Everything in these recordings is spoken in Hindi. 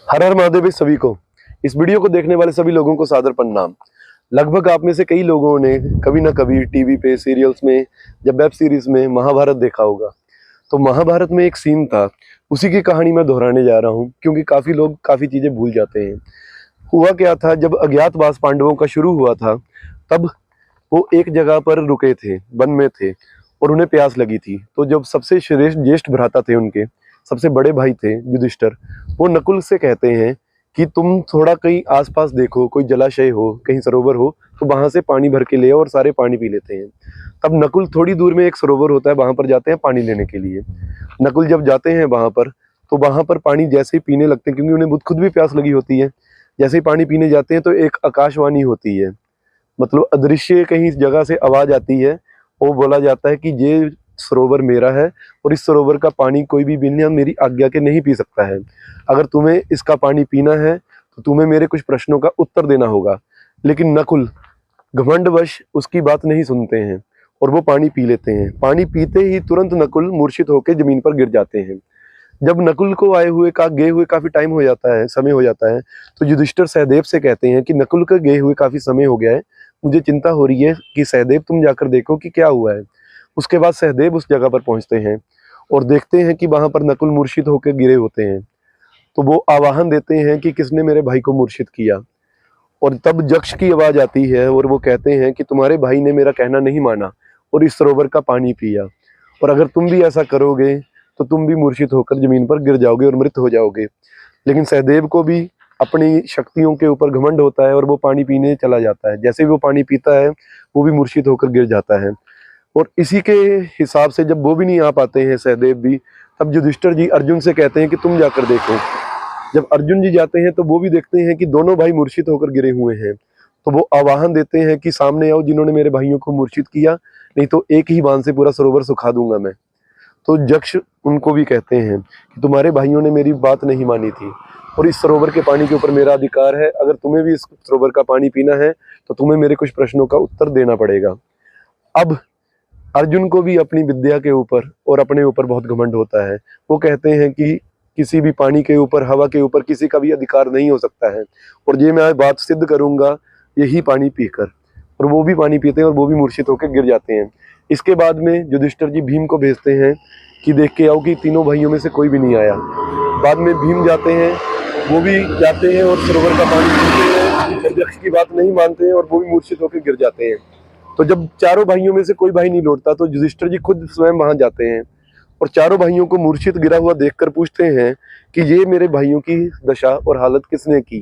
हर हर महादेव सभी को। इस वीडियो को देखने वाले सभी लोगों को सादर प्रणाम। लगभग आप में से कई लोगों ने कभी ना कभी टीवी पे, सीरियल्स में या वेब सीरीज में महाभारत देखा होगा। तो महाभारत में एक सीन था, उसी की कहानी मैं दोहराने जा रहा हूँ क्योंकि काफी लोग काफी चीजें भूल जाते हैं। हुआ क्या था, जब अज्ञातवास पांडवों का शुरू हुआ था तब वो एक जगह पर रुके थे, वन में थे और उन्हें प्यास लगी थी। तो जब सबसे श्रेष्ठ ज्येष्ठ भ्राता थे, उनके सबसे बड़े भाई थे युधिष्ठिर, वो नकुल से कहते हैं कि तुम थोड़ा कहीं आसपास देखो, कोई जलाशय हो, कहीं सरोवर हो तो वहां से पानी भर के ले आओ और सारे पानी पी लेते हैं। तब नकुल थोड़ी दूर में एक सरोवर होता है, वहां पर जाते हैं पानी लेने के लिए। नकुल जब जाते हैं वहां पर तो वहां पर पानी जैसे ही पीने लगते हैं, क्योंकि उन्हें खुद भी प्यास लगी होती है, जैसे ही पानी पीने जाते हैं तो एक आकाशवाणी होती है, मतलब अदृश्य कहीं जगह से आवाज आती है। वो बोला जाता है कि ये सरोवर मेरा है और इस सरोवर का पानी कोई भी बिना मेरी आज्ञा के नहीं पी सकता है। अगर तुम्हें इसका पानी पीना है तो तुम्हें मेरे कुछ प्रश्नों का उत्तर देना होगा। लेकिन नकुल घमंडवश उसकी बात नहीं सुनते हैं और वो पानी पी लेते हैं। पानी पीते ही तुरंत नकुल मूर्छित होकर जमीन पर गिर जाते हैं। जब नकुल को गए हुए काफी टाइम हो जाता है, समय हो जाता है, तो युधिष्ठिर सहदेव से कहते हैं कि नकुल का गए हुए काफी समय हो गया है, मुझे चिंता हो रही है कि सहदेव तुम जाकर देखो कि क्या हुआ है। उसके बाद सहदेव उस जगह पर पहुंचते हैं और देखते हैं कि वहां पर नकुल मूर्छित होकर गिरे होते हैं। तो वो आवाहन देते हैं कि किसने मेरे भाई को मूर्छित किया। और तब यक्ष की आवाज आती है और वो कहते हैं कि तुम्हारे भाई ने मेरा कहना नहीं माना और इस सरोवर का पानी पिया, और अगर तुम भी ऐसा करोगे तो तुम भी मूर्छित होकर जमीन पर गिर जाओगे और मृत हो जाओगे। लेकिन सहदेव को भी अपनी शक्तियों के ऊपर घमंड होता है और वो पानी पीने चला जाता है। जैसे ही वो पानी पीता है वो भी मूर्छित होकर गिर जाता है। और इसी के हिसाब से जब वो भी नहीं आ पाते हैं, सहदेव भी, तब युधिष्ठिर जी अर्जुन से कहते हैं कि तुम जाकर देखो। जब अर्जुन जी जाते हैं तो वो भी देखते हैं कि दोनों भाई मूर्छित होकर गिरे हुए हैं। तो वो आवाहन देते हैं कि सामने आओ जिन्होंने मेरे भाइयों को मूर्छित किया, नहीं तो एक ही बाण से पूरा सरोवर सुखा दूंगा मैं। तो यक्ष उनको भी कहते हैं कि तुम्हारे भाइयों ने मेरी बात नहीं मानी थी और इस सरोवर के पानी के ऊपर मेरा अधिकार है। अगर तुम्हें भी इस सरोवर का पानी पीना है तो तुम्हें मेरे कुछ प्रश्नों का उत्तर देना पड़ेगा। अब अर्जुन को भी अपनी विद्या के ऊपर और अपने ऊपर बहुत घमंड होता है। वो कहते हैं कि किसी भी पानी के ऊपर, हवा के ऊपर किसी का भी अधिकार नहीं हो सकता है, और ये मैं बात सिद्ध करूंगा यही पानी पीकर। और वो भी पानी पीते हैं और वो भी मूर्छित होकर गिर जाते हैं। इसके बाद में युधिष्ठिर जी भीम को भेजते हैं कि देख के आओ कि तीनों भाइयों में से कोई भी नहीं आया। बाद में भीम जाते हैं, वो भी जाते हैं और सरोवर का पानी पीते हैं और यक्ष की बात नहीं मानते हैं और वो भी मूर्छित होकर गिर जाते हैं। तो जब चारों भाइयों में से कोई भाई नहीं लौटता तो युधिष्ठिर जी खुद स्वयं वहां जाते हैं और चारों भाइयों को मूर्छित गिरा हुआ देखकर पूछते हैं कि ये मेरे भाइयों की दशा और हालत किसने की।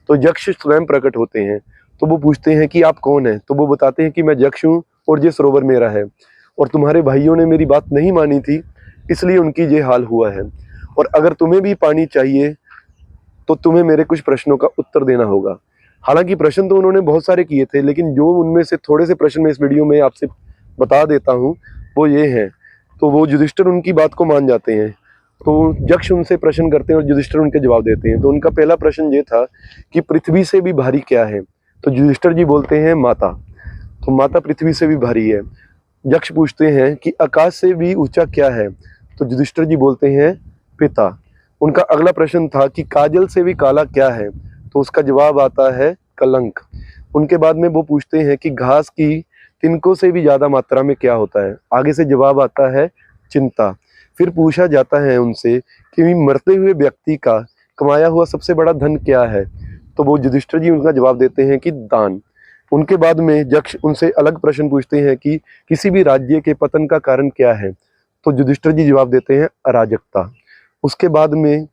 तो यक्ष स्वयं प्रकट होते हैं। तो वो पूछते हैं कि आप कौन हैं। तो वो बताते हैं कि मैं यक्ष हूँ और ये सरोवर मेरा है, और तुम्हारे भाइयों ने मेरी बात नहीं मानी थी इसलिए उनकी ये हाल हुआ है, और अगर तुम्हें भी पानी चाहिए तो तुम्हें मेरे कुछ प्रश्नों का उत्तर देना होगा। हालांकि प्रश्न तो उन्होंने बहुत सारे किए थे, लेकिन जो उनमें से थोड़े से प्रश्न मैं इस वीडियो में आपसे बता देता हूँ वो ये हैं। तो वो युधिष्ठिर उनकी बात को मान जाते हैं। तो यक्ष उनसे प्रश्न करते हैं और युधिष्ठिर उनके जवाब देते हैं। तो उनका पहला प्रश्न ये था कि पृथ्वी से भी भारी क्या है। तो युधिष्ठिर जी बोलते हैं माता। तो माता पृथ्वी से भी भारी है। यक्ष पूछते हैं कि आकाश से भी ऊंचा क्या है। तो युधिष्ठिर जी बोलते हैं पिता। उनका अगला प्रश्न था कि काजल से भी काला क्या है। तो उसका जवाब आता है कलंक। उनके बाद में वो पूछते हैं कि घास की तिनकों से भी ज्यादा मात्रा में क्या होता है। आगे से जवाब आता है चिंता। फिर पूछा जाता है उनसे कि मरते हुए व्यक्ति का कमाया हुआ सबसे बड़ा धन क्या है। तो वो युधिष्ठिर जी उनका जवाब देते हैं कि दान। उनके बाद में यक्ष उनसे अलग प्रश्न पूछते हैं कि किसी भी राज्य के पतन का कारण क्या है। तो युधिष्ठिर जी जवाब देते हैं अराजकता। उसके बाद में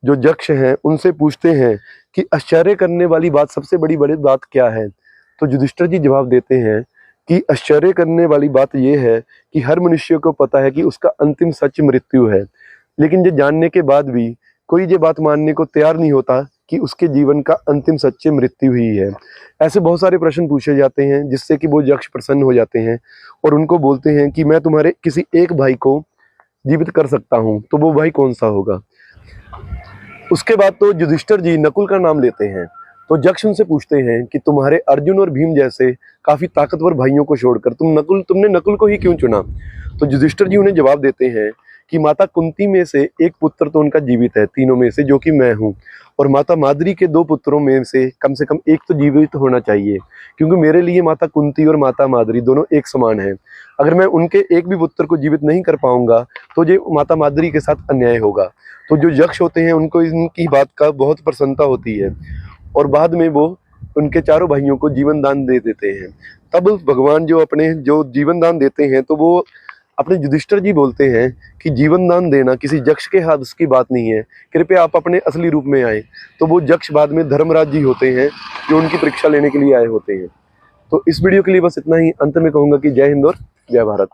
जो यक्ष हैं उनसे पूछते हैं कि आश्चर्य करने वाली बात, सबसे बड़ी बड़ी बात क्या है। तो युधिष्ठिर जी जवाब देते हैं कि आश्चर्य करने वाली बात यह है कि हर मनुष्य को पता है कि उसका अंतिम सच मृत्यु है, लेकिन ये जानने के बाद भी कोई ये बात मानने को तैयार नहीं होता कि उसके जीवन का अंतिम सच्चे मृत्यु ही है। ऐसे बहुत सारे प्रश्न पूछे जाते हैं जिससे कि वो यक्ष प्रसन्न हो जाते हैं और उनको बोलते हैं कि मैं तुम्हारे किसी एक भाई को जीवित कर सकता हूँ। तो वो भाई कौन सा होगा। उसके बाद तो युधिष्ठिर जी नकुल का नाम लेते हैं। तो यक्ष उनसे पूछते हैं कि तुम्हारे अर्जुन और भीम जैसे काफी ताकतवर भाइयों को छोड़कर तुमने नकुल को ही क्यों चुना। तो युधिष्ठिर जी उन्हें जवाब देते हैं कि माता कुंती में से एक पुत्र तो उनका जीवित है तीनों में से, जो कि मैं हूँ, और माता माद्री के 2 पुत्रों में से कम एक तो जीवित होना चाहिए, क्योंकि मेरे लिए माता कुंती और माता माद्री दोनों एक समान हैं। अगर मैं उनके एक भी पुत्र को जीवित नहीं कर पाऊंगा तो ये माता माद्री के साथ अन्याय होगा। तो जो यक्ष होते हैं उनको इनकी बात का बहुत प्रसन्नता होती है, और बाद में वो उनके चारों भाइयों को जीवन दान दे देते हैं। तब भगवान जो जीवन दान देते हैं, तो वो अपने युधिष्ठिर जी बोलते हैं कि जीवन दान देना किसी यक्ष के हाथ की बात नहीं है, कृपया आप अपने असली रूप में आए। तो वो यक्ष बाद में धर्मराज जी होते हैं, जो उनकी परीक्षा लेने के लिए आए होते हैं। तो इस वीडियो के लिए बस इतना ही। अंत में कहूंगा कि जय हिंद और जय भारत।